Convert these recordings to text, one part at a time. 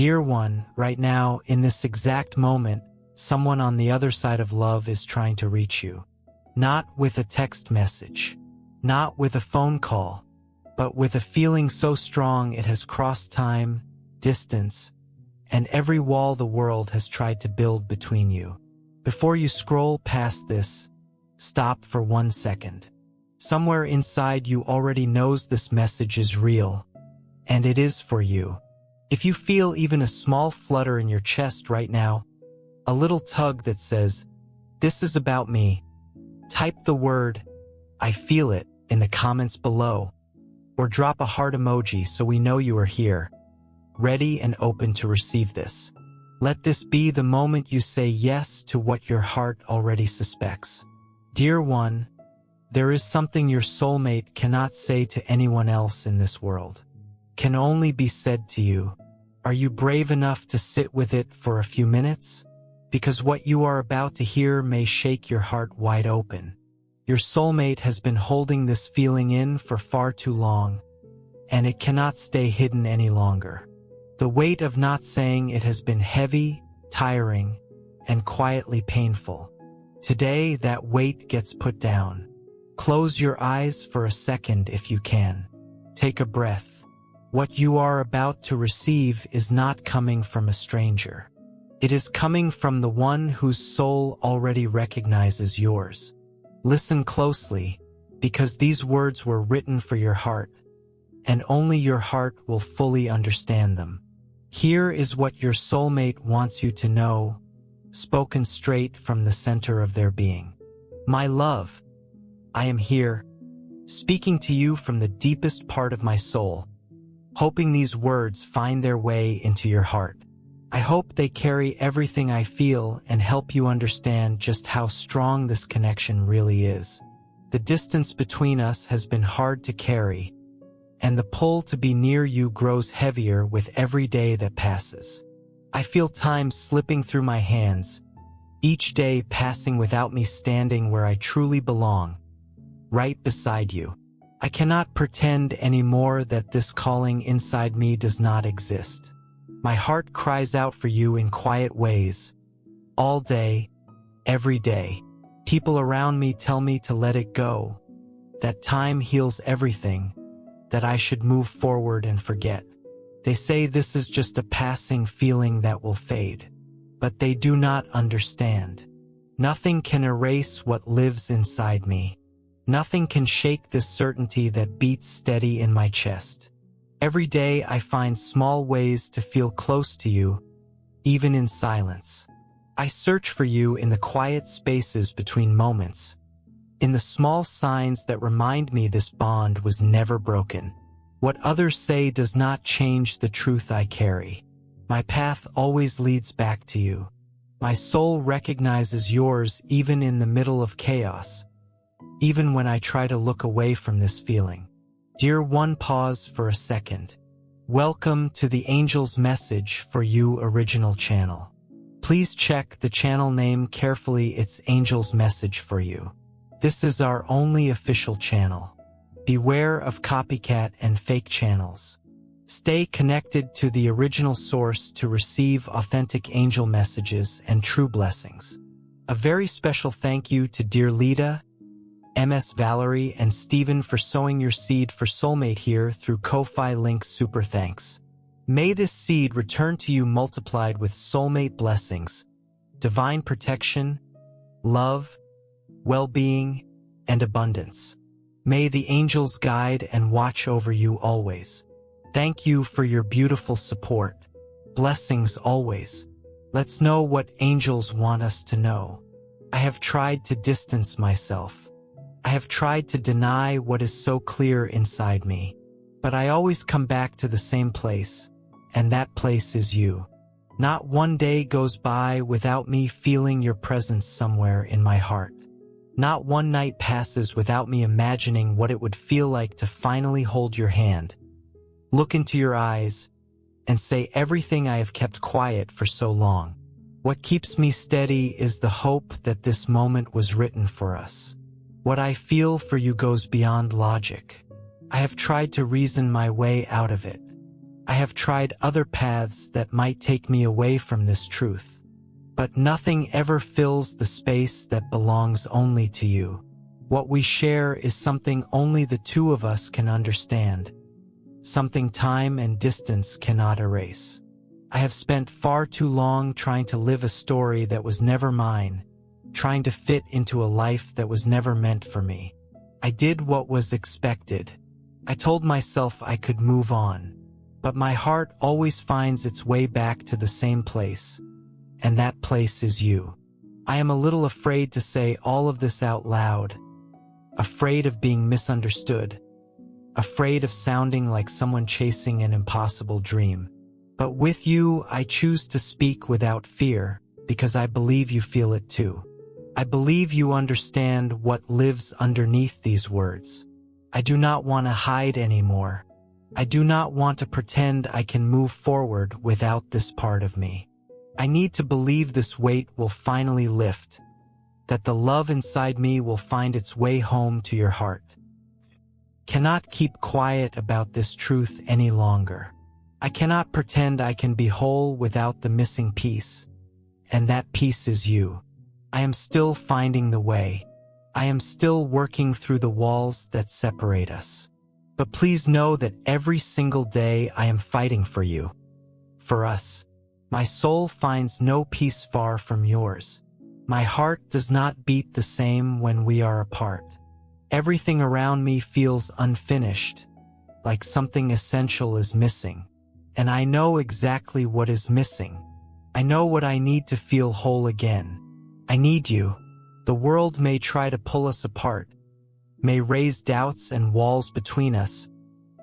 Dear one, right now, in this exact moment, someone on the other side of love is trying to reach you. Not with a text message, not with a phone call, but with a feeling so strong it has crossed time, distance, and every wall the world has tried to build between you. Before you scroll past this, stop for 1 second. Somewhere inside you already knows this message is real, and it is for you. If you feel even a small flutter in your chest right now, a little tug that says, "This is about me," type the word, "I feel it," in the comments below, or drop a heart emoji so we know you are here, ready and open to receive this. Let this be the moment you say yes to what your heart already suspects. Dear one, there is something your soulmate cannot say to anyone else in this world. Can only be said to you. Are you brave enough to sit with it for a few minutes? Because what you are about to hear may shake your heart wide open. Your soulmate has been holding this feeling in for far too long, and it cannot stay hidden any longer. The weight of not saying it has been heavy, tiring, and quietly painful. Today, that weight gets put down. Close your eyes for a second if you can. Take a breath. What you are about to receive is not coming from a stranger. It is coming from the one whose soul already recognizes yours. Listen closely, because these words were written for your heart, and only your heart will fully understand them. Here is what your soulmate wants you to know, spoken straight from the center of their being. My love, I am here, speaking to you from the deepest part of my soul, hoping these words find their way into your heart. I hope they carry everything I feel and help you understand just how strong this connection really is. The distance between us has been hard to carry, and the pull to be near you grows heavier with every day that passes. I feel time slipping through my hands, each day passing without me standing where I truly belong, right beside you. I cannot pretend anymore that this calling inside me does not exist. My heart cries out for you in quiet ways. All day, every day. People around me tell me to let it go, that time heals everything, that I should move forward and forget. They say this is just a passing feeling that will fade. But they do not understand. Nothing can erase what lives inside me. Nothing can shake this certainty that beats steady in my chest. Every day I find small ways to feel close to you, even in silence. I search for you in the quiet spaces between moments, in the small signs that remind me this bond was never broken. What others say does not change the truth I carry. My path always leads back to you. My soul recognizes yours even in the middle of chaos, even when I try to look away from this feeling. Dear one, pause for a second. Welcome to the Angel's Message for You original channel. Please check the channel name carefully. It's Angel's Message for You. This is our only official channel. Beware of copycat and fake channels. Stay connected to the original source to receive authentic angel messages and true blessings. A very special thank you to dear Lita, MS Valerie, and Stephen for sowing your seed for Soulmate here through Ko-Fi link. Super thanks. May this seed return to you multiplied with soulmate blessings, divine protection, love, well-being, and abundance. May the angels guide and watch over you always. Thank you for your beautiful support. Blessings always. Let's know what angels want us to know. I have tried to distance myself. I have tried to deny what is so clear inside me. But I always come back to the same place, and that place is you. Not one day goes by without me feeling your presence somewhere in my heart. Not one night passes without me imagining what it would feel like to finally hold your hand, look into your eyes, and say everything I have kept quiet for so long. What keeps me steady is the hope that this moment was written for us. What I feel for you goes beyond logic. I have tried to reason my way out of it. I have tried other paths that might take me away from this truth. But nothing ever fills the space that belongs only to you. What we share is something only the two of us can understand. Something time and distance cannot erase. I have spent far too long trying to live a story that was never mine, trying to fit into a life that was never meant for me. I did what was expected. I told myself I could move on, but my heart always finds its way back to the same place, and that place is you. I am a little afraid to say all of this out loud, afraid of being misunderstood, afraid of sounding like someone chasing an impossible dream. But with you, I choose to speak without fear, because I believe you feel it too. I believe you understand what lives underneath these words. I do not want to hide anymore. I do not want to pretend I can move forward without this part of me. I need to believe this weight will finally lift, that the love inside me will find its way home to your heart. Cannot keep quiet about this truth any longer. I cannot pretend I can be whole without the missing piece, and that piece is you. I am still finding the way. I am still working through the walls that separate us. But please know that every single day I am fighting for you, for us. My soul finds no peace far from yours. My heart does not beat the same when we are apart. Everything around me feels unfinished, like something essential is missing. And I know exactly what is missing. I know what I need to feel whole again. I need you. The world may try to pull us apart, may raise doubts and walls between us,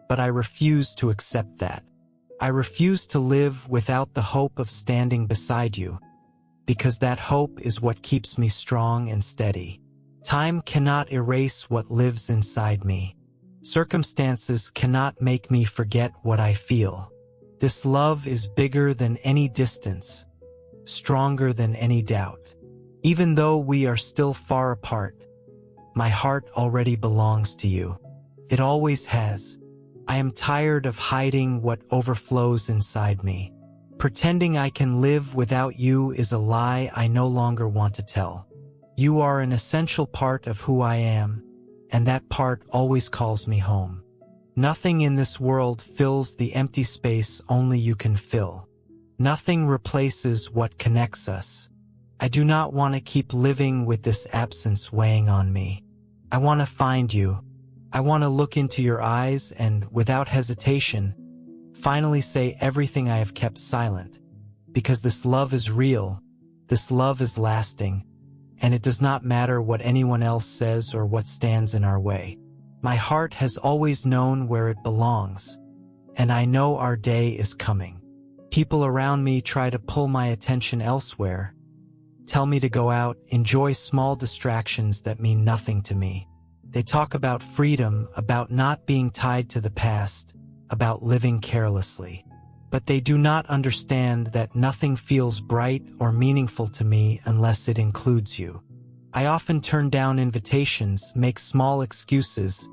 but I refuse to accept that. I refuse to live without the hope of standing beside you, because that hope is what keeps me strong and steady. Time cannot erase what lives inside me. Circumstances cannot make me forget what I feel. This love is bigger than any distance, stronger than any doubt. Even though we are still far apart, my heart already belongs to you. It always has. I am tired of hiding what overflows inside me. Pretending I can live without you is a lie I no longer want to tell. You are an essential part of who I am, and that part always calls me home. Nothing in this world fills the empty space only you can fill. Nothing replaces what connects us. I do not want to keep living with this absence weighing on me. I want to find you. I want to look into your eyes and, without hesitation, finally say everything I have kept silent. Because this love is real, this love is lasting, and it does not matter what anyone else says or what stands in our way. My heart has always known where it belongs, and I know our day is coming. People around me try to pull my attention elsewhere, tell me to go out, enjoy small distractions that mean nothing to me. They talk about freedom, about not being tied to the past, about living carelessly. But they do not understand that nothing feels bright or meaningful to me unless it includes you. I often turn down invitations, make small excuses,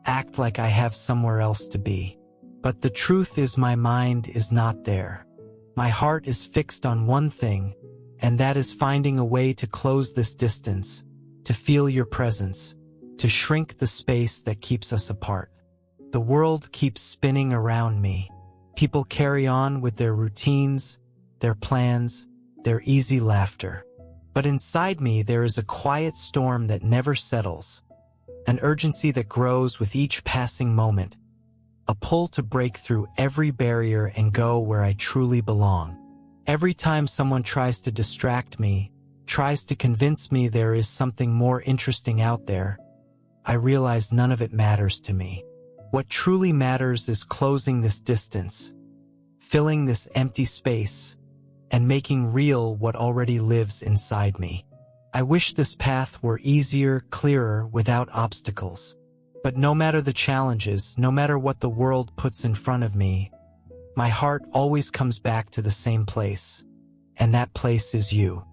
act like I have somewhere else to be. But the truth is my mind is not there. My heart is fixed on one thing, and that is finding a way to close this distance, to feel your presence, to shrink the space that keeps us apart. The world keeps spinning around me. People carry on with their routines, their plans, their easy laughter. But inside me there is a quiet storm that never settles, an urgency that grows with each passing moment, a pull to break through every barrier and go where I truly belong. Every time someone tries to distract me, tries to convince me there is something more interesting out there, I realize none of it matters to me. What truly matters is closing this distance, filling this empty space, and making real what already lives inside me. I wish this path were easier, clearer, without obstacles. But no matter the challenges, no matter what the world puts in front of me, my heart always comes back to the same place, and that place is you.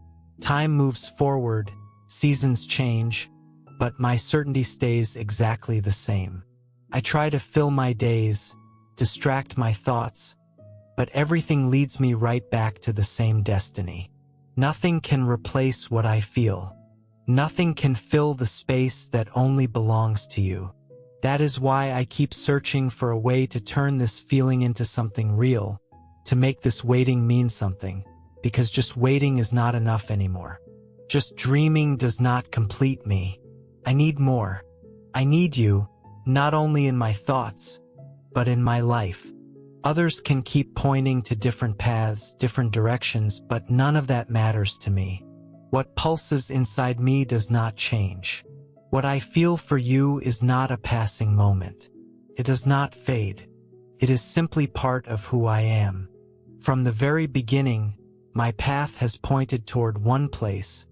Time moves forward, seasons change, but my certainty stays exactly the same. I try to fill my days, distract my thoughts, but everything leads me right back to the same destiny. Nothing can replace what I feel. Nothing can fill the space that only belongs to you. That is why I keep searching for a way to turn this feeling into something real, to make this waiting mean something, because just waiting is not enough anymore. Just dreaming does not complete me. I need more. I need you, not only in my thoughts, but in my life. Others can keep pointing to different paths, different directions, but none of that matters to me. What pulses inside me does not change. What I feel for you is not a passing moment. It does not fade. It is simply part of who I am. From the very beginning, my path has pointed toward one place,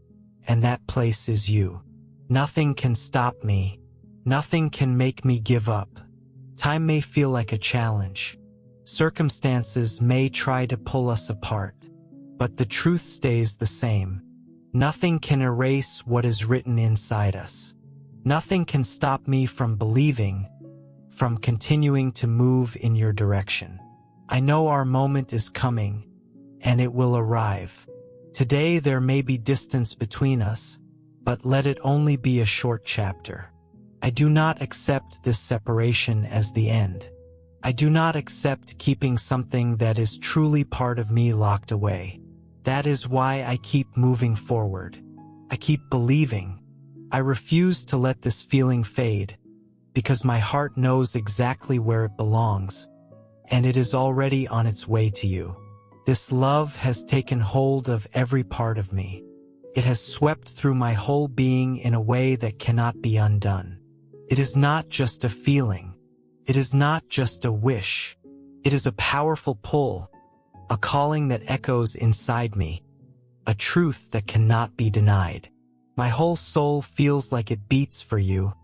and that place is you. Nothing can stop me. Nothing can make me give up. Time may feel like a challenge. Circumstances may try to pull us apart, but the truth stays the same. Nothing can erase what is written inside us. Nothing can stop me from believing, from continuing to move in your direction. I know our moment is coming, and it will arrive. Today there may be distance between us, but let it only be a short chapter. I do not accept this separation as the end. I do not accept keeping something that is truly part of me locked away. That is why I keep moving forward. I keep believing. I refuse to let this feeling fade, because my heart knows exactly where it belongs, and it is already on its way to you. This love has taken hold of every part of me. It has swept through my whole being in a way that cannot be undone. It is not just a feeling. It is not just a wish. It is a powerful pull, a calling that echoes inside me, a truth that cannot be denied. My whole soul feels like it beats for you,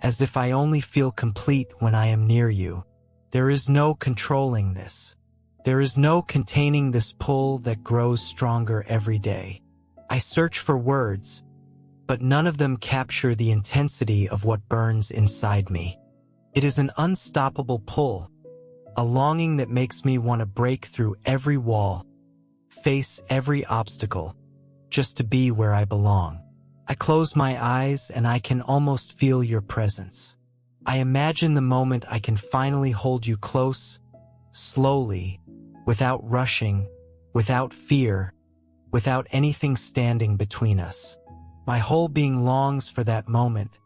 as if I only feel complete when I am near you. There is no controlling this. There is no containing this pull that grows stronger every day. I search for words, but none of them capture the intensity of what burns inside me. It is an unstoppable pull, a longing that makes me want to break through every wall, face every obstacle, just to be where I belong. I close my eyes and I can almost feel your presence. I imagine the moment I can finally hold you close, slowly, without rushing, without fear, without anything standing between us. My whole being longs for that moment,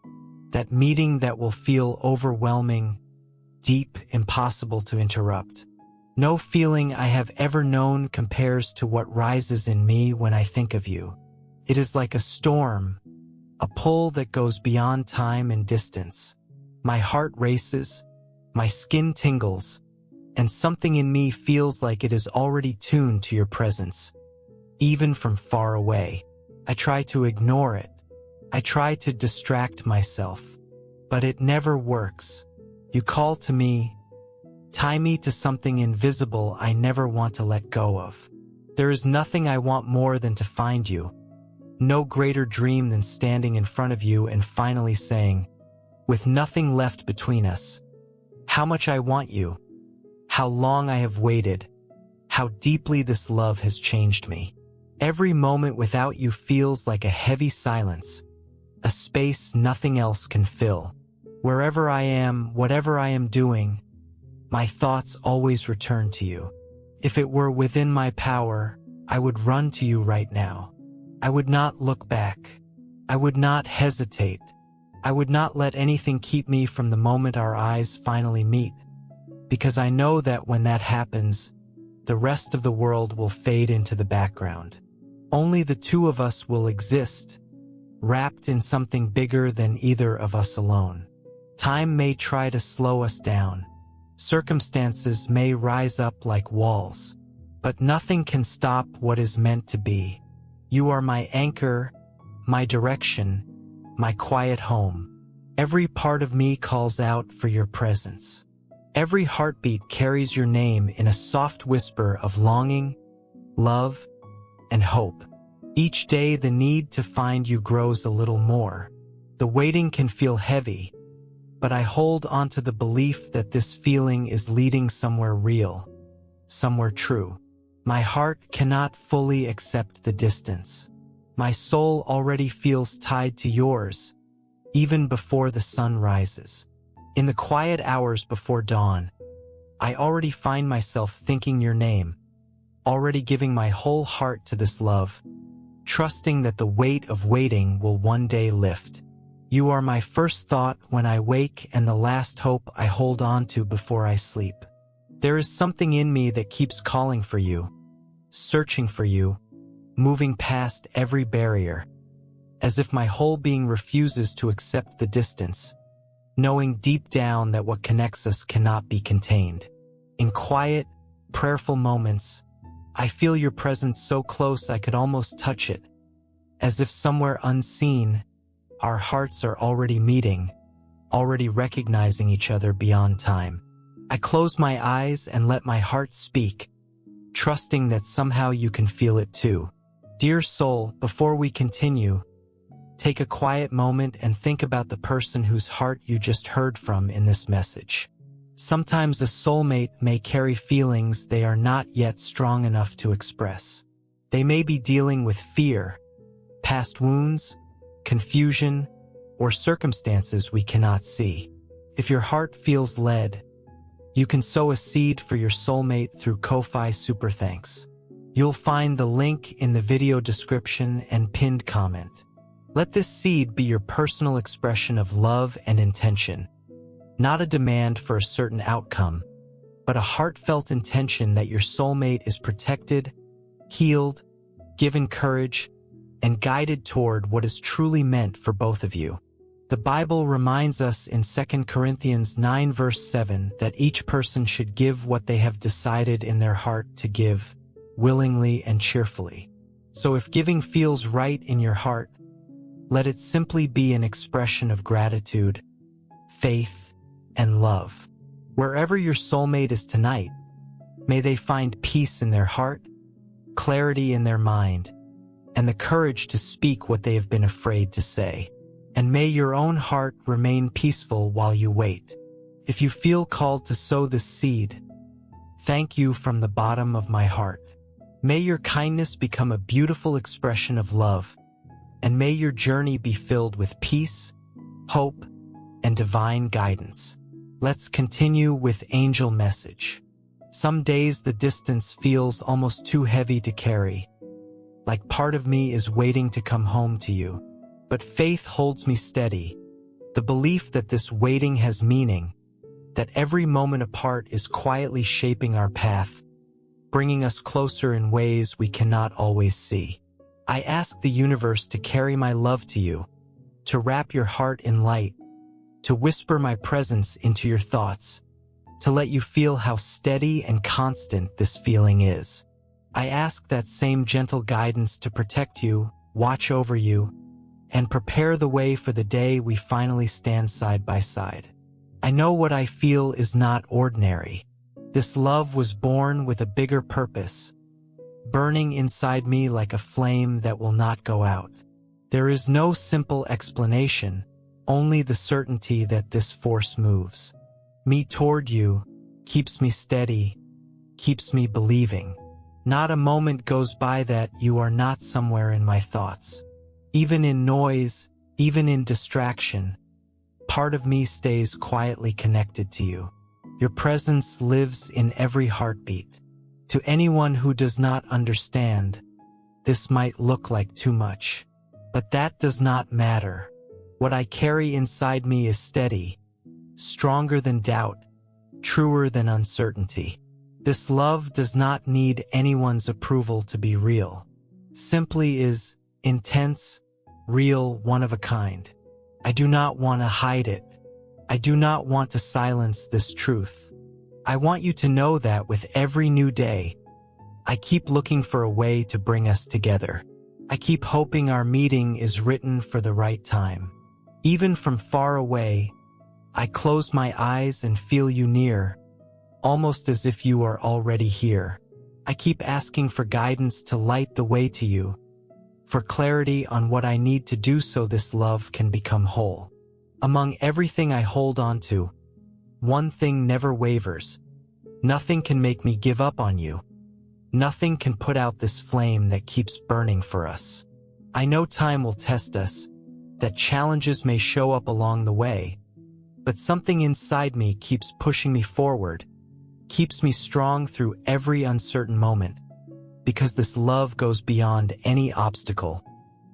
that meeting that will feel overwhelming, deep, impossible to interrupt. No feeling I have ever known compares to what rises in me when I think of you. It is like a storm, a pull that goes beyond time and distance. My heart races, my skin tingles, and something in me feels like it is already tuned to your presence, even from far away. I try to ignore it. I try to distract myself, but it never works. You call to me, tie me to something invisible I never want to let go of. There is nothing I want more than to find you. No greater dream than standing in front of you and finally saying, with nothing left between us, how much I want you, how long I have waited, how deeply this love has changed me. Every moment without you feels like a heavy silence, a space nothing else can fill. Wherever I am, whatever I am doing, my thoughts always return to you. If it were within my power, I would run to you right now. I would not look back. I would not hesitate. I would not let anything keep me from the moment our eyes finally meet, because I know that when that happens, the rest of the world will fade into the background. Only the two of us will exist, wrapped in something bigger than either of us alone. Time may try to slow us down. Circumstances may rise up like walls, but nothing can stop what is meant to be. You are my anchor, my direction, my quiet home. Every part of me calls out for your presence. Every heartbeat carries your name in a soft whisper of longing, love, and hope. Each day the need to find you grows a little more. The waiting can feel heavy, but I hold onto the belief that this feeling is leading somewhere real. somewhere true. My heart cannot fully accept the distance. My soul already feels tied to yours, even before the sun rises. In the quiet hours before dawn, I already find myself thinking your name, already giving my whole heart to this love, trusting that the weight of waiting will one day lift. You are my first thought when I wake and the last hope I hold on to before I sleep. There is something in me that keeps calling for you, searching for you, moving past every barrier, as if my whole being refuses to accept the distance, knowing deep down that what connects us cannot be contained. In quiet, prayerful moments, I feel your presence so close I could almost touch it, as if somewhere unseen, our hearts are already meeting, already recognizing each other beyond time. I close my eyes and let my heart speak, trusting that somehow you can feel it too. Dear soul, before we continue, take a quiet moment and think about the person whose heart you just heard from in this message. Sometimes a soulmate may carry feelings they are not yet strong enough to express. They may be dealing with fear, past wounds, confusion, or circumstances we cannot see. If your heart feels led, you can sow a seed for your soulmate through Ko-Fi Super Thanks. You'll find the link in the video description and pinned comment. Let this seed be your personal expression of love and intention, not a demand for a certain outcome, but a heartfelt intention that your soulmate is protected, healed, given courage, and guided toward what is truly meant for both of you. The Bible reminds us in 2 Corinthians 9 verse 7 that each person should give what they have decided in their heart to give, willingly and cheerfully. So if giving feels right in your heart, let it simply be an expression of gratitude, faith, and love. Wherever your soulmate is tonight, may they find peace in their heart, clarity in their mind, and the courage to speak what they have been afraid to say. And may your own heart remain peaceful while you wait. If you feel called to sow this seed, thank you from the bottom of my heart. May your kindness become a beautiful expression of love, and may your journey be filled with peace, hope, and divine guidance. Let's continue with angel message. Some days the distance feels almost too heavy to carry, like part of me is waiting to come home to you. But faith holds me steady, the belief that this waiting has meaning, that every moment apart is quietly shaping our path, bringing us closer in ways we cannot always see. I ask the universe to carry my love to you, to wrap your heart in light, to whisper my presence into your thoughts, to let you feel how steady and constant this feeling is. I ask that same gentle guidance to protect you, watch over you, and prepare the way for the day we finally stand side by side. I know what I feel is not ordinary. This love was born with a bigger purpose, burning inside me like a flame that will not go out. There is no simple explanation, only the certainty that this force moves me toward you, keeps me steady, keeps me believing. Not a moment goes by that you are not somewhere in my thoughts. Even in noise, even in distraction, part of me stays quietly connected to you. Your presence lives in every heartbeat. To anyone who does not understand, this might look like too much. But that does not matter. What I carry inside me is steady, stronger than doubt, truer than uncertainty. This love does not need anyone's approval to be real. Simply is intense, real, one of a kind. I do not want to hide it. I do not want to silence this truth. I want you to know that with every new day, I keep looking for a way to bring us together. I keep hoping our meeting is written for the right time. Even from far away, I close my eyes and feel you near, almost as if you are already here. I keep asking for guidance to light the way to you, for clarity on what I need to do so this love can become whole. Among everything I hold on to, one thing never wavers, Nothing can make me give up on you. Nothing can put out this flame that keeps burning for us. I know time will test us, that challenges may show up along the way, but something inside me keeps pushing me forward, keeps me strong through every uncertain moment, because this love goes beyond any obstacle,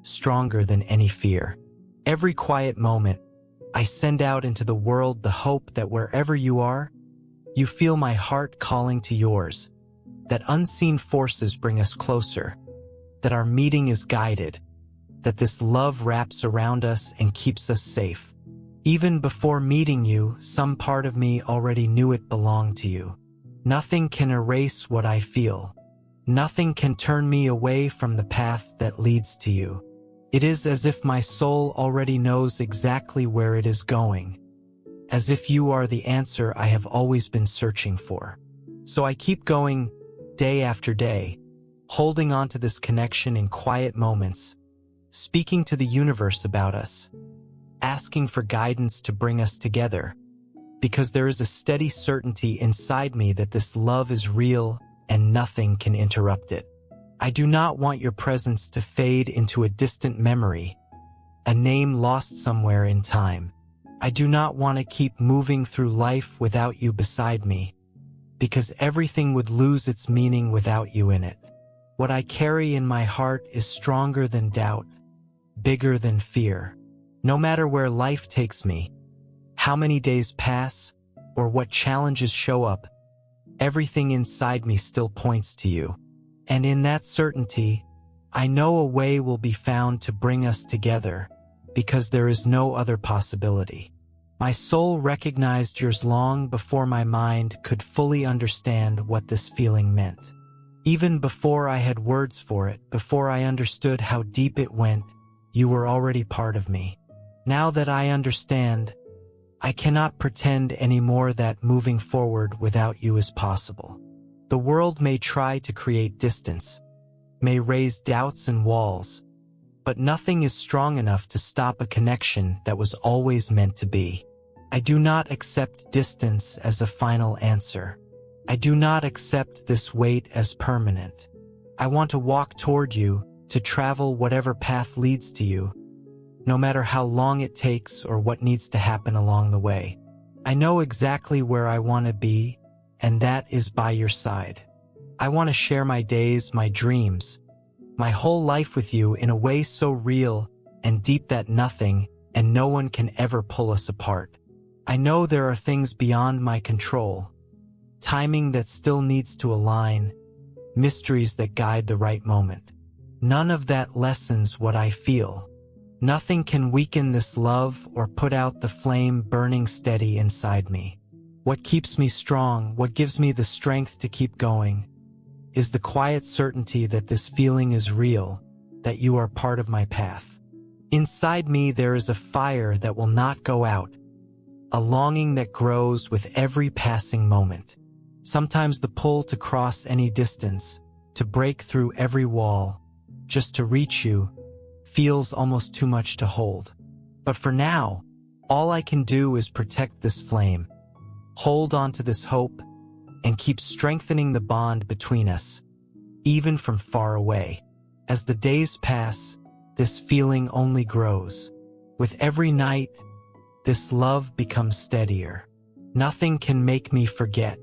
stronger than any fear. Every quiet moment, I send out into the world the hope that wherever you are, you feel my heart calling to yours, that unseen forces bring us closer, that our meeting is guided, that this love wraps around us and keeps us safe. Even before meeting you, some part of me already knew it belonged to you. Nothing can erase what I feel. Nothing can turn me away from the path that leads to you. It is as if my soul already knows exactly where it is going, as if you are the answer I have always been searching for. So I keep going day after day, holding on to this connection in quiet moments, speaking to the universe about us, asking for guidance to bring us together, because there is a steady certainty inside me that this love is real and nothing can interrupt it. I do not want your presence to fade into a distant memory, a name lost somewhere in time. I do not want to keep moving through life without you beside me, because everything would lose its meaning without you in it. What I carry in my heart is stronger than doubt, bigger than fear. No matter where life takes me, how many days pass, or what challenges show up, everything inside me still points to you. And in that certainty, I know a way will be found to bring us together, because there is no other possibility. My soul recognized yours long before my mind could fully understand what this feeling meant. Even before I had words for it, before I understood how deep it went, you were already part of me. Now that I understand, I cannot pretend anymore that moving forward without you is possible. The world may try to create distance, may raise doubts and walls, but nothing is strong enough to stop a connection that was always meant to be. I do not accept distance as a final answer. I do not accept this weight as permanent. I want to walk toward you, to travel whatever path leads to you, no matter how long it takes or what needs to happen along the way. I know exactly where I want to be, and that is by your side. I want to share my days, my dreams, my whole life with you in a way so real and deep that nothing and no one can ever pull us apart. I know there are things beyond my control, timing that still needs to align, mysteries that guide the right moment. None of that lessens what I feel. Nothing can weaken this love or put out the flame burning steady inside me. What keeps me strong, what gives me the strength to keep going, is the quiet certainty that this feeling is real, that you are part of my path. Inside me there is a fire that will not go out, a longing that grows with every passing moment. Sometimes the pull to cross any distance, to break through every wall, just to reach you, feels almost too much to hold. But for now, all I can do is protect this flame, hold on to this hope, and keep strengthening the bond between us, even from far away. As the days pass, this feeling only grows. With every night, this love becomes steadier. Nothing can make me forget.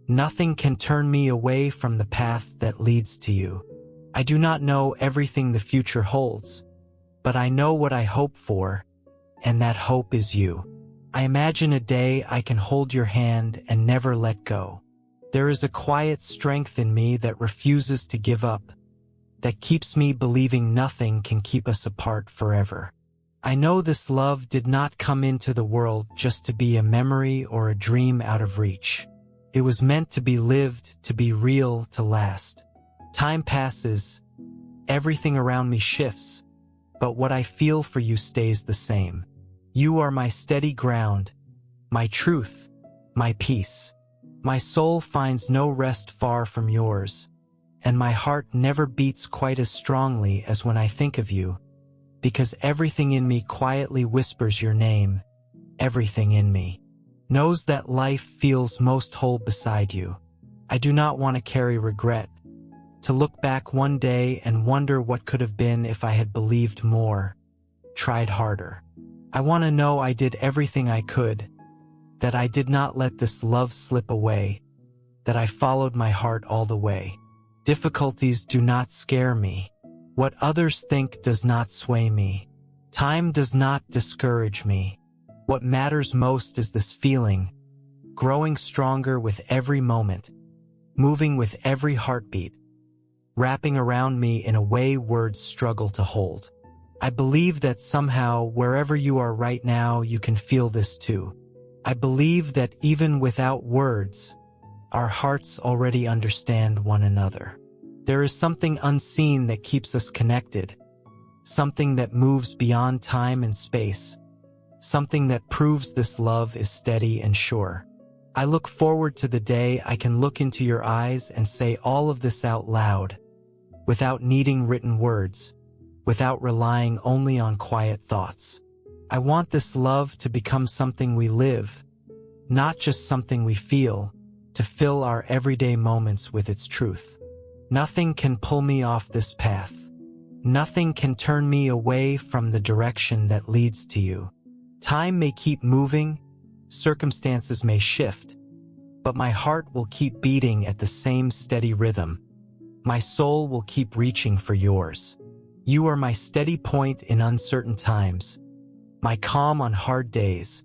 Nothing can turn me away from the path that leads to you. I do not know everything the future holds, but I know what I hope for, and that hope is you. I imagine a day I can hold your hand and never let go. There is a quiet strength in me that refuses to give up, that keeps me believing nothing can keep us apart forever. I know this love did not come into the world just to be a memory or a dream out of reach. It was meant to be lived, to be real, to last. Time passes, everything around me shifts, but what I feel for you stays the same. You are my steady ground, my truth, my peace. My soul finds no rest far from yours, and my heart never beats quite as strongly as when I think of you, because everything in me quietly whispers your name, everything in me. knows that life feels most whole beside you. I do not want to carry regret, to look back one day and wonder what could have been if I had believed more, tried harder. I want to know I did everything I could, that I did not let this love slip away, that I followed my heart all the way. Difficulties do not scare me. What others think does not sway me. Time does not discourage me. What matters most is this feeling, growing stronger with every moment, moving with every heartbeat, wrapping around me in a way words struggle to hold. I believe that somehow, wherever you are right now, you can feel this too. I believe that even without words, our hearts already understand one another. There is something unseen that keeps us connected, something that moves beyond time and space, something that proves this love is steady and sure. I look forward to the day I can look into your eyes and say all of this out loud, without needing written words, without relying only on quiet thoughts. I want this love to become something we live, not just something we feel, to fill our everyday moments with its truth. Nothing can pull me off this path. Nothing can turn me away from the direction that leads to you. Time may keep moving, circumstances may shift, but my heart will keep beating at the same steady rhythm. My soul will keep reaching for yours. You are my steady point in uncertain times, my calm on hard days,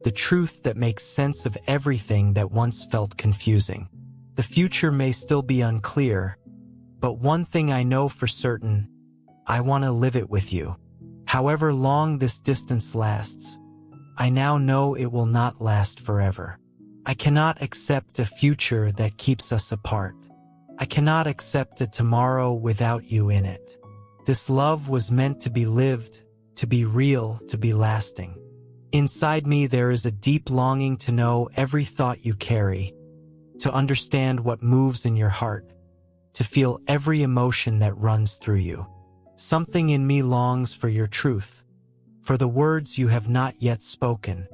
the truth that makes sense of everything that once felt confusing. The future may still be unclear, but one thing I know for certain, I want to live it with you. However long this distance lasts, I now know it will not last forever. I cannot accept a future that keeps us apart. I cannot accept a tomorrow without you in it. This love was meant to be lived, to be real, to be lasting. Inside me there is a deep longing to know every thought you carry, to understand what moves in your heart, to feel every emotion that runs through you. Something in me longs for your truth, for the words you have not yet spoken,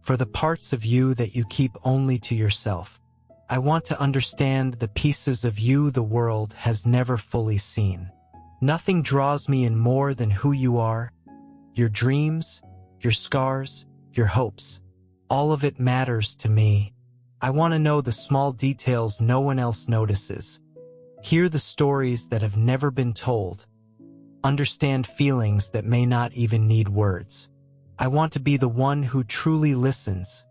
for the parts of you that you keep only to yourself. I want to understand the pieces of you the world has never fully seen. Nothing draws me in more than who you are, your dreams, your scars, your hopes. All of it matters to me. I want to know the small details no one else notices. Hear the stories that have never been told. Understand feelings that may not even need words. I want to be the one who truly listens,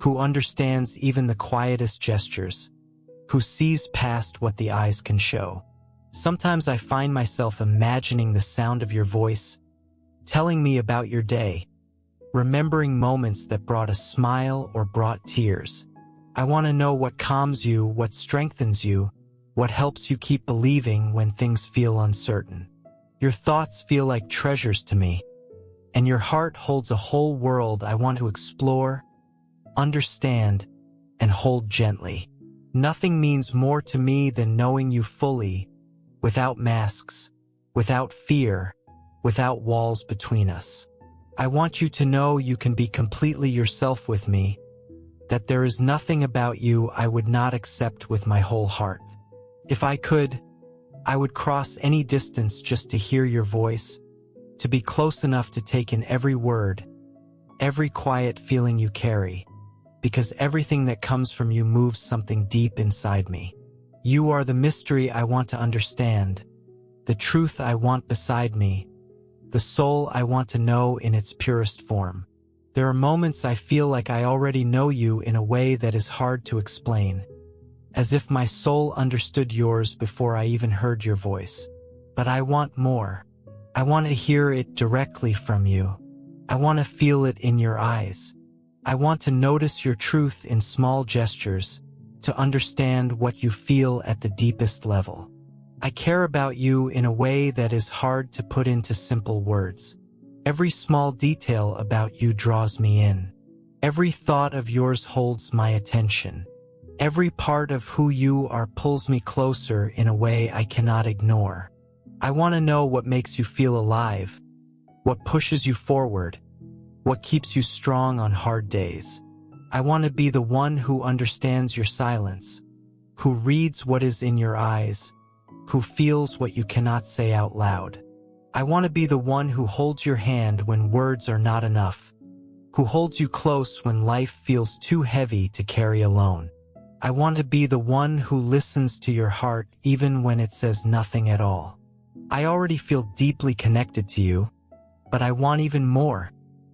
who understands even the quietest gestures, who sees past what the eyes can show. Sometimes I find myself imagining the sound of your voice, telling me about your day, remembering moments that brought a smile or brought tears. I want to know what calms you, what strengthens you, what helps you keep believing when things feel uncertain. Your thoughts feel like treasures to me, and your heart holds a whole world I want to explore, understand, and hold gently. Nothing means more to me than knowing you fully, without masks, without fear, without walls between us. I want you to know you can be completely yourself with me, that there is nothing about you I would not accept with my whole heart. If I could, I would cross any distance just to hear your voice, to be close enough to take in every word, every quiet feeling you carry, because everything that comes from you moves something deep inside me. You are the mystery I want to understand, the truth I want beside me, the soul I want to know in its purest form. There are moments I feel like I already know you in a way that is hard to explain, as if my soul understood yours before I even heard your voice. But I want more. I want to hear it directly from you. I want to feel it in your eyes. I want to notice your truth in small gestures, to understand what you feel at the deepest level. I care about you in a way that is hard to put into simple words. Every small detail about you draws me in. Every thought of yours holds my attention. Every part of who you are pulls me closer in a way I cannot ignore. I want to know what makes you feel alive, what pushes you forward, what keeps you strong on hard days. I want to be the one who understands your silence, who reads what is in your eyes, who feels what you cannot say out loud. I want to be the one who holds your hand when words are not enough, who holds you close when life feels too heavy to carry alone. I want to be the one who listens to your heart even when it says nothing at all. I already feel deeply connected to you, but I want even more.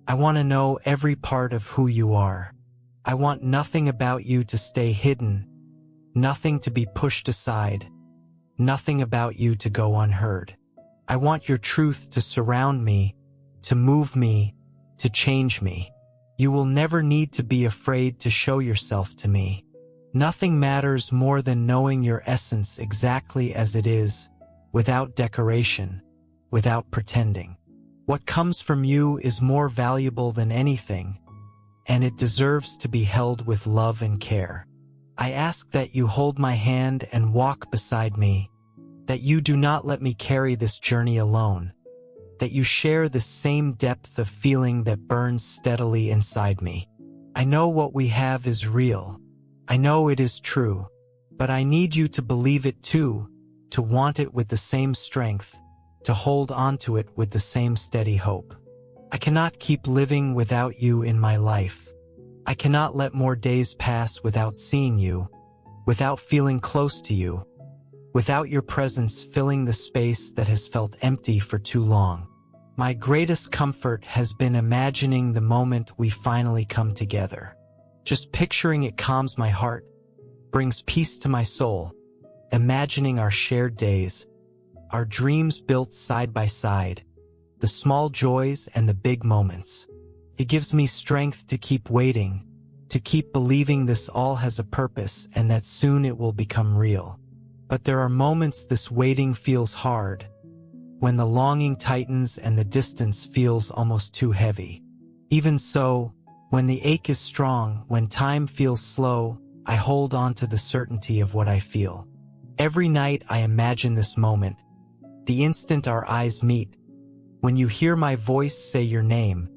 I want to know every part of who you are. I want nothing about you to stay hidden, nothing to be pushed aside, nothing about you to go unheard. I want your truth to surround me, to move me, to change me. You will never need to be afraid to show yourself to me. Nothing matters more than knowing your essence exactly as it is, without decoration, without pretending. What comes from you is more valuable than anything, and it deserves to be held with love and care. I ask that you hold my hand and walk beside me, that you do not let me carry this journey alone, that you share the same depth of feeling that burns steadily inside me. I know what we have is real. I know it is true, but I need you to believe it too, to want it with the same strength, to hold on to it with the same steady hope. I cannot keep living without you in my life. I cannot let more days pass without seeing you, without feeling close to you, without your presence filling the space that has felt empty for too long. My greatest comfort has been imagining the moment we finally come together. Just picturing it calms my heart, brings peace to my soul, imagining our shared days, our dreams built side by side, the small joys and the big moments. It gives me strength to keep waiting, to keep believing this all has a purpose and that soon it will become real. But there are moments this waiting feels hard, when the longing tightens and the distance feels almost too heavy. Even so, when the ache is strong, when time feels slow, I hold on to the certainty of what I feel. Every night I imagine this moment, the instant our eyes meet, when you hear my voice say your name,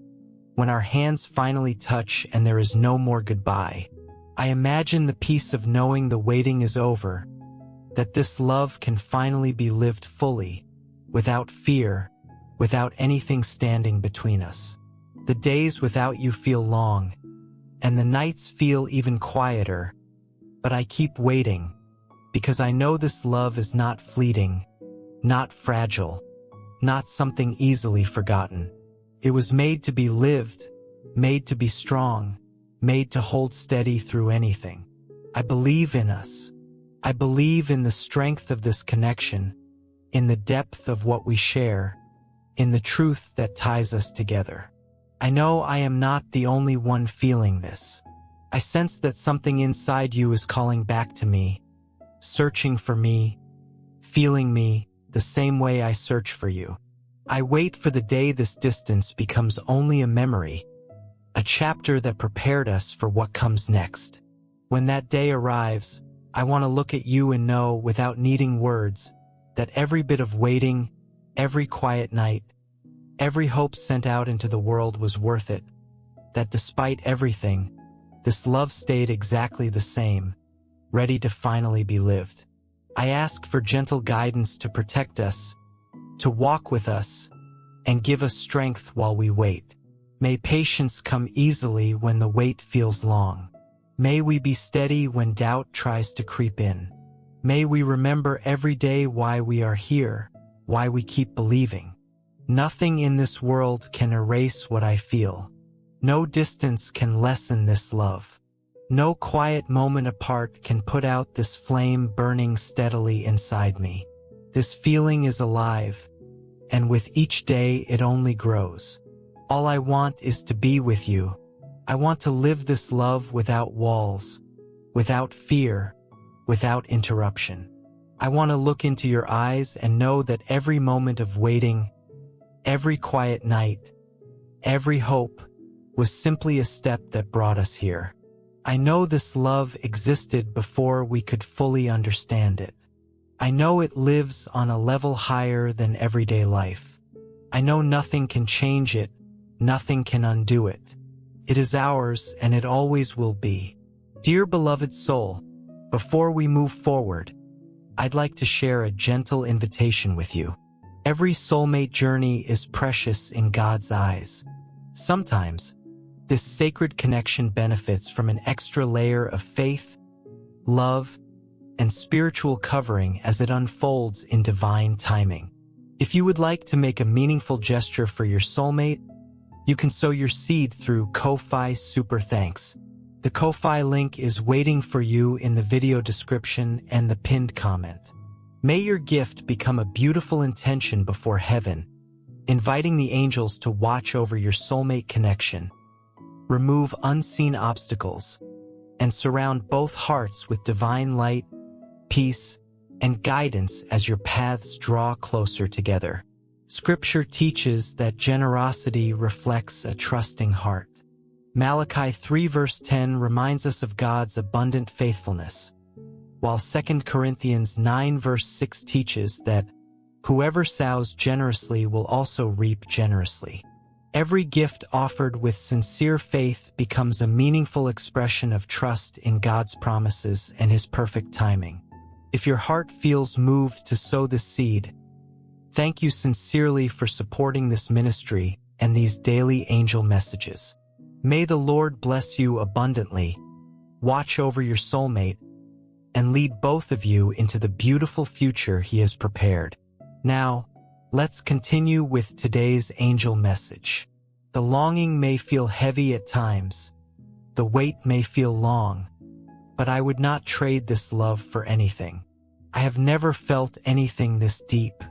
when our hands finally touch and there is no more goodbye. I imagine the peace of knowing the waiting is over, that this love can finally be lived fully, without fear, without anything standing between us. The days without you feel long, and the nights feel even quieter, but I keep waiting, because I know this love is not fleeting, not fragile, not something easily forgotten. It was made to be lived, made to be strong, made to hold steady through anything. I believe in us. I believe in the strength of this connection, in the depth of what we share, in the truth that ties us together. I know I am not the only one feeling this. I sense that something inside you is calling back to me, searching for me, feeling me the same way I search for you. I wait for the day this distance becomes only a memory, a chapter that prepared us for what comes next. When that day arrives, I want to look at you and know, without needing words, that every bit of waiting, every quiet night, every hope sent out into the world was worth it, that despite everything, this love stayed exactly the same, ready to finally be lived. I ask for gentle guidance to protect us, to walk with us, and give us strength while we wait. May patience come easily when the wait feels long. May we be steady when doubt tries to creep in. May we remember every day why we are here, why we keep believing. Nothing in this world can erase what I feel. No distance can lessen this love. No quiet moment apart can put out this flame burning steadily inside me. This feeling is alive, and with each day it only grows. All I want is to be with you. I want to live this love without walls, without fear, without interruption. I want to look into your eyes and know that every moment of waiting, every quiet night, every hope was simply a step that brought us here. I know this love existed before we could fully understand it. I know it lives on a level higher than everyday life. I know nothing can change it, nothing can undo it. It is ours and it always will be. Dear beloved soul, before we move forward, I'd like to share a gentle invitation with you. Every soulmate journey is precious in God's eyes. Sometimes, this sacred connection benefits from an extra layer of faith, love, and spiritual covering as it unfolds in divine timing. If you would like to make a meaningful gesture for your soulmate, you can sow your seed through Ko-Fi Super Thanks. The Ko-Fi link is waiting for you in the video description and the pinned comment. May your gift become a beautiful intention before heaven, inviting the angels to watch over your soulmate connection, remove unseen obstacles, and surround both hearts with divine light, peace, and guidance as your paths draw closer together. Scripture teaches that generosity reflects a trusting heart. Malachi 3 verse 10 reminds us of God's abundant faithfulness, while 2 Corinthians 9 verse 6 teaches that whoever sows generously will also reap generously. Every gift offered with sincere faith becomes a meaningful expression of trust in God's promises and His perfect timing. If your heart feels moved to sow this seed, thank you sincerely for supporting this ministry and these daily angel messages. May the Lord bless you abundantly, watch over your soulmate, and lead both of you into the beautiful future He has prepared. Now, let's continue with today's angel message. The longing may feel heavy at times, the wait may feel long, but I would not trade this love for anything. I have never felt anything this deep.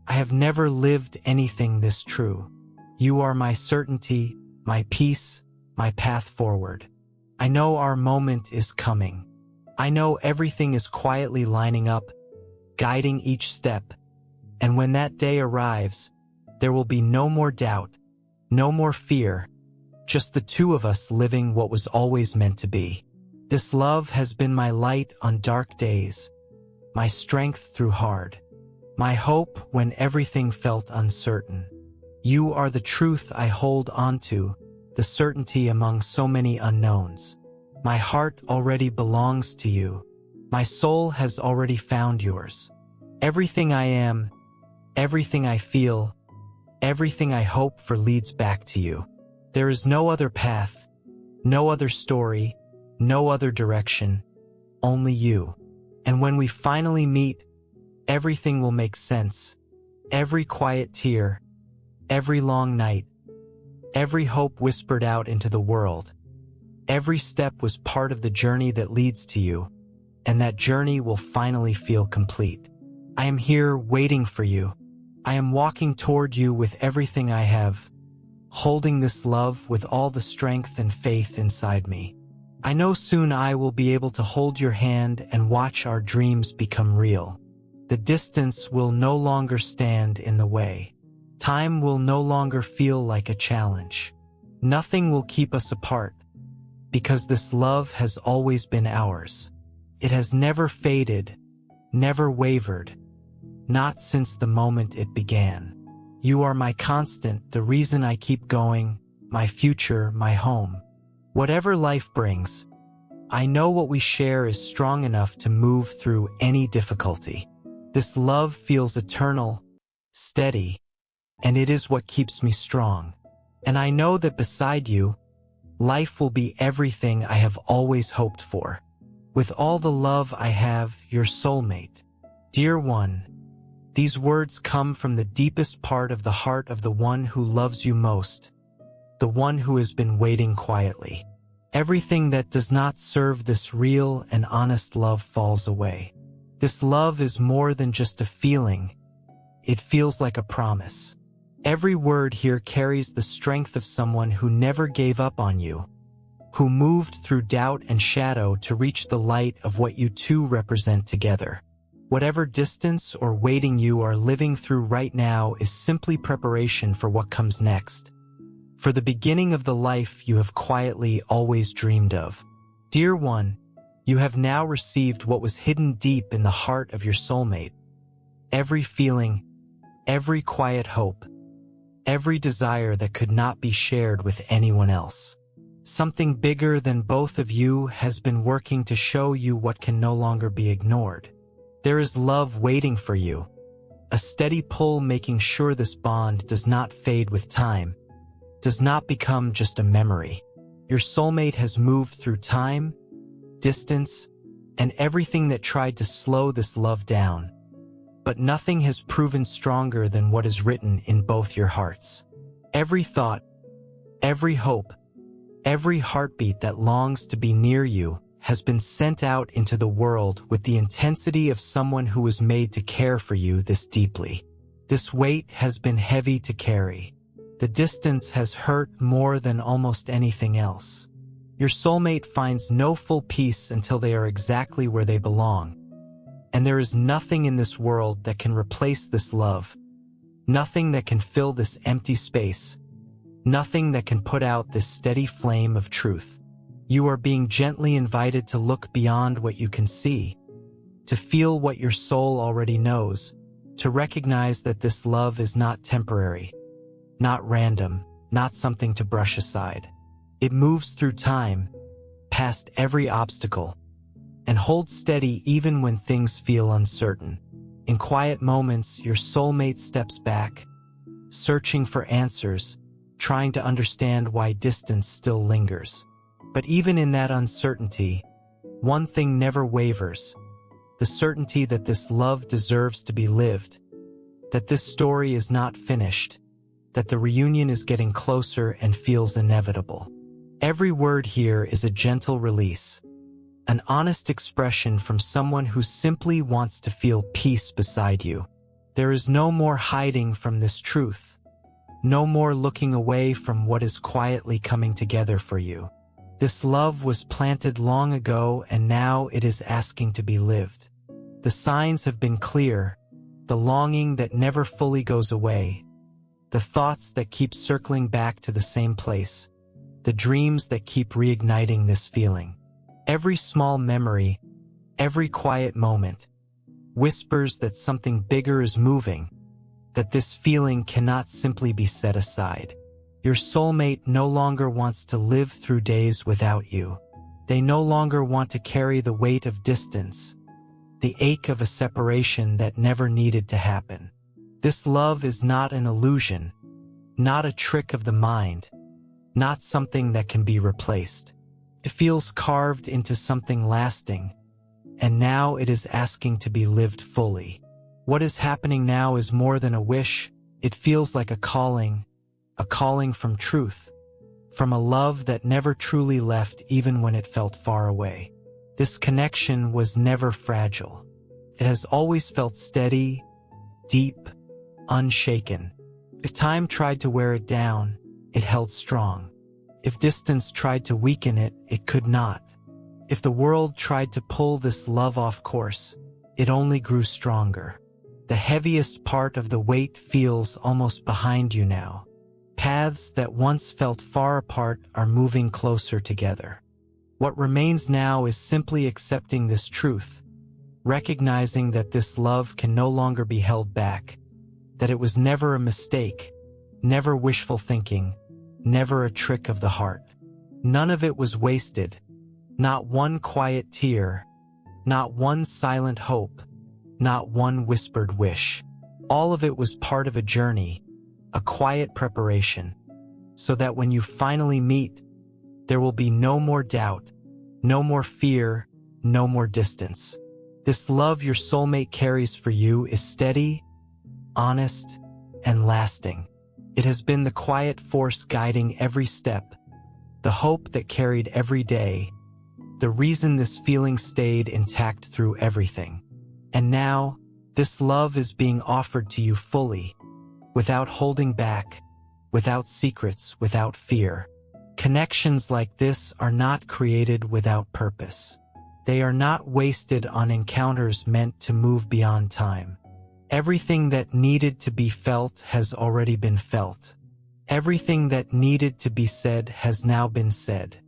I have never lived anything this true. You are my certainty, my peace, my path forward. I know our moment is coming. I know everything is quietly lining up, guiding each step. And when that day arrives, there will be no more doubt, no more fear, just the two of us living what was always meant to be. This love has been my light on dark days, my strength through hard, my hope when everything felt uncertain. You are the truth I hold onto, the certainty among so many unknowns. My heart already belongs to you. My soul has already found yours. Everything I am, everything I feel, everything I hope for leads back to you. There is no other path, no other story, no other direction, only you. And when we finally meet, everything will make sense. Every quiet tear, every long night, every hope whispered out into the world. Every step was part of the journey that leads to you, and that journey will finally feel complete. I am here waiting for you. I am walking toward you with everything I have, holding this love with all the strength and faith inside me. I know soon I will be able to hold your hand and watch our dreams become real. The distance will no longer stand in the way. Time will no longer feel like a challenge. Nothing will keep us apart, because this love has always been ours. It has never faded, never wavered, not since the moment it began. You are my constant, the reason I keep going, my future, my home. Whatever life brings, I know what we share is strong enough to move through any difficulty. This love feels eternal, steady, and it is what keeps me strong. And I know that beside you, life will be everything I have always hoped for. With all the love I have, your soulmate. Dear one, these words come from the deepest part of the heart of the one who loves you most, the one who has been waiting quietly. Everything that does not serve this real and honest love falls away. This love is more than just a feeling. It feels like a promise. Every word here carries the strength of someone who never gave up on you, who moved through doubt and shadow to reach the light of what you two represent together. Whatever distance or waiting you are living through right now is simply preparation for what comes next, for the beginning of the life you have quietly always dreamed of. Dear one, you have now received what was hidden deep in the heart of your soulmate. Every feeling, every quiet hope, every desire that could not be shared with anyone else. Something bigger than both of you has been working to show you what can no longer be ignored. There is love waiting for you, a steady pull making sure this bond does not fade with time, does not become just a memory. Your soulmate has moved through time, distance, and everything that tried to slow this love down. But nothing has proven stronger than what is written in both your hearts. Every thought, every hope, every heartbeat that longs to be near you has been sent out into the world with the intensity of someone who was made to care for you this deeply. This weight has been heavy to carry. The distance has hurt more than almost anything else. Your soulmate finds no full peace until they are exactly where they belong. And there is nothing in this world that can replace this love. Nothing that can fill this empty space. Nothing that can put out this steady flame of truth. You are being gently invited to look beyond what you can see, to feel what your soul already knows, to recognize that this love is not temporary, not random, not something to brush aside. It moves through time, past every obstacle, and holds steady even when things feel uncertain. In quiet moments, your soulmate steps back, searching for answers, trying to understand why distance still lingers. But even in that uncertainty, one thing never wavers: the certainty that this love deserves to be lived, that this story is not finished, that the reunion is getting closer and feels inevitable. Every word here is a gentle release, an honest expression from someone who simply wants to feel peace beside you. There is no more hiding from this truth, no more looking away from what is quietly coming together for you. This love was planted long ago, and now it is asking to be lived. The signs have been clear, the longing that never fully goes away, the thoughts that keep circling back to the same place, the dreams that keep reigniting this feeling. Every small memory, every quiet moment, whispers that something bigger is moving, that this feeling cannot simply be set aside. Your soulmate no longer wants to live through days without you. They no longer want to carry the weight of distance, the ache of a separation that never needed to happen. This love is not an illusion, not a trick of the mind, not something that can be replaced. It feels carved into something lasting, and now it is asking to be lived fully. What is happening now is more than a wish. It feels like a calling from truth, from a love that never truly left even when it felt far away. This connection was never fragile. It has always felt steady, deep, unshaken. If time tried to wear it down, it held strong. If distance tried to weaken it, it could not. If the world tried to pull this love off course, it only grew stronger. The heaviest part of the weight feels almost behind you now. Paths that once felt far apart are moving closer together. What remains now is simply accepting this truth, recognizing that this love can no longer be held back, that it was never a mistake, never wishful thinking, never a trick of the heart. None of it was wasted, not one quiet tear, not one silent hope, not one whispered wish. All of it was part of a journey, a quiet preparation, so that when you finally meet, there will be no more doubt, no more fear, no more distance. This love your soulmate carries for you is steady, honest, and lasting. It has been the quiet force guiding every step, the hope that carried every day, the reason this feeling stayed intact through everything. And now, this love is being offered to you fully, without holding back, without secrets, without fear. Connections like this are not created without purpose. They are not wasted on encounters meant to move beyond time. Everything that needed to be felt has already been felt. Everything that needed to be said has now been said.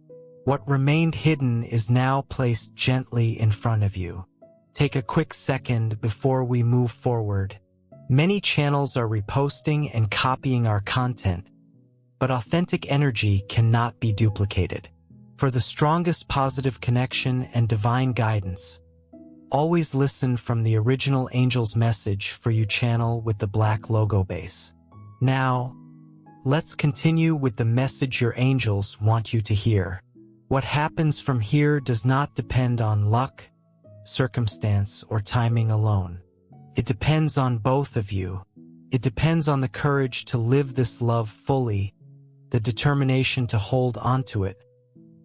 What remained hidden is now placed gently in front of you. Take a quick second before we move forward. Many channels are reposting and copying our content, but authentic energy cannot be duplicated. For the strongest positive connection and divine guidance, always listen from the original angel's message for you channel with the black logo base. Now, let's continue with the message your angels want you to hear. What happens from here does not depend on luck, circumstance, or timing alone. It depends on both of you. It depends on the courage to live this love fully, the determination to hold onto it,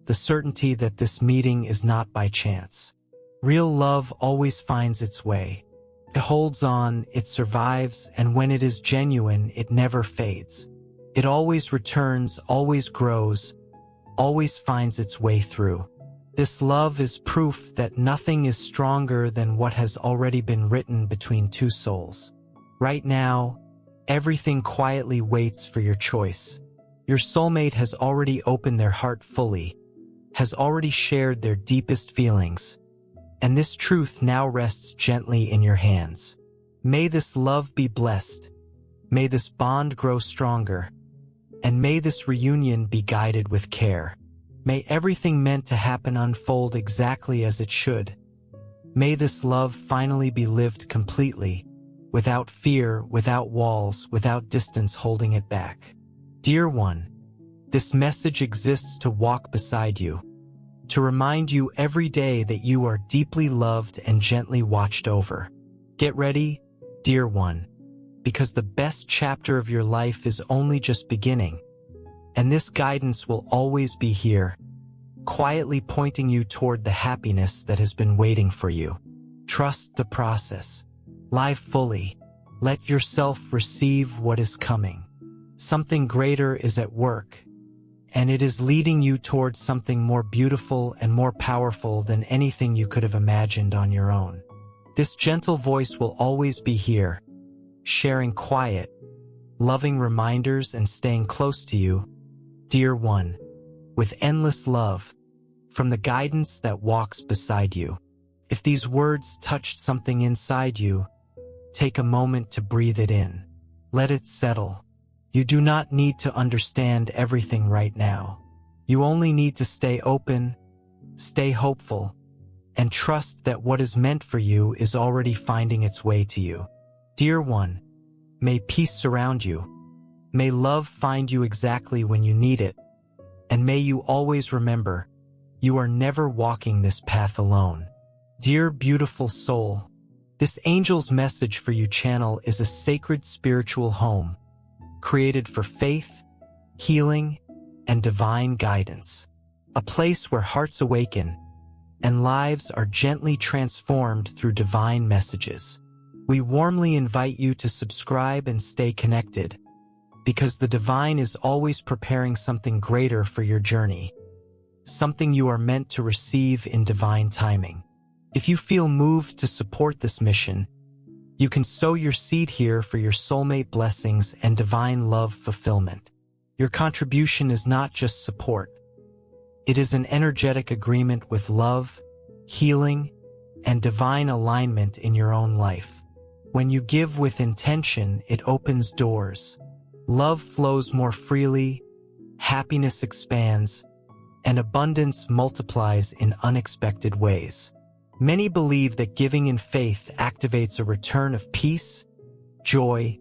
the certainty that this meeting is not by chance. Real love always finds its way. It holds on, it survives, and when it is genuine, it never fades. It always returns, always grows, always finds its way through. This love is proof that nothing is stronger than what has already been written between two souls. Right now, everything quietly waits for your choice. Your soulmate has already opened their heart fully, has already shared their deepest feelings, and this truth now rests gently in your hands. May this love be blessed. May this bond grow stronger. And may this reunion be guided with care. May everything meant to happen unfold exactly as it should. May this love finally be lived completely, without fear, without walls, without distance holding it back. Dear one, this message exists to walk beside you, to remind you every day that you are deeply loved and gently watched over. Get ready, dear one, because the best chapter of your life is only just beginning, and this guidance will always be here, quietly pointing you toward the happiness that has been waiting for you. Trust the process. Live fully. Let yourself receive what is coming. Something greater is at work, and it is leading you towards something more beautiful and more powerful than anything you could have imagined on your own. This gentle voice will always be here, sharing quiet, loving reminders and staying close to you, dear one, with endless love, from the guidance that walks beside you. If these words touched something inside you, take a moment to breathe it in. Let it settle. You do not need to understand everything right now. You only need to stay open, stay hopeful, and trust that what is meant for you is already finding its way to you. Dear one, may peace surround you. May love find you exactly when you need it. And may you always remember, you are never walking this path alone. Dear beautiful soul, this angel's message for you channel is a sacred spiritual home, created for faith, healing, and divine guidance. A place where hearts awaken and lives are gently transformed through divine messages. We warmly invite you to subscribe and stay connected, because the divine is always preparing something greater for your journey, something you are meant to receive in divine timing. If you feel moved to support this mission, you can sow your seed here for your soulmate blessings and divine love fulfillment. Your contribution is not just support. It is an energetic agreement with love, healing, and divine alignment in your own life. When you give with intention, it opens doors. Love flows more freely, happiness expands, and abundance multiplies in unexpected ways. Many believe that giving in faith activates a return of peace, joy,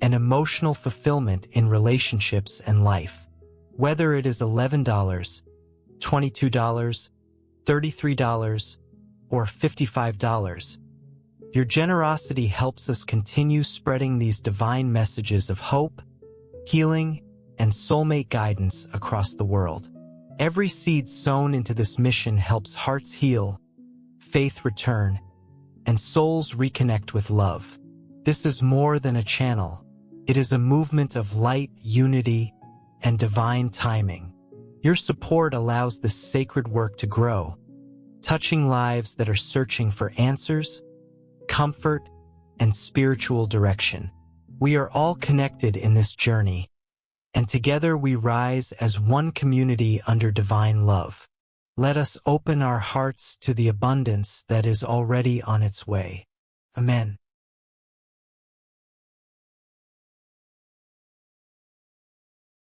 and emotional fulfillment in relationships and life. Whether it is $11, $22, $33, or $55, your generosity helps us continue spreading these divine messages of hope, healing, and soulmate guidance across the world. Every seed sown into this mission helps hearts heal, faith return, and souls reconnect with love. This is more than a channel. It is a movement of light, unity, and divine timing. Your support allows this sacred work to grow, touching lives that are searching for answers, comfort, and spiritual direction. We are all connected in this journey, and together we rise as one community under divine love. Let us open our hearts to the abundance that is already on its way. Amen.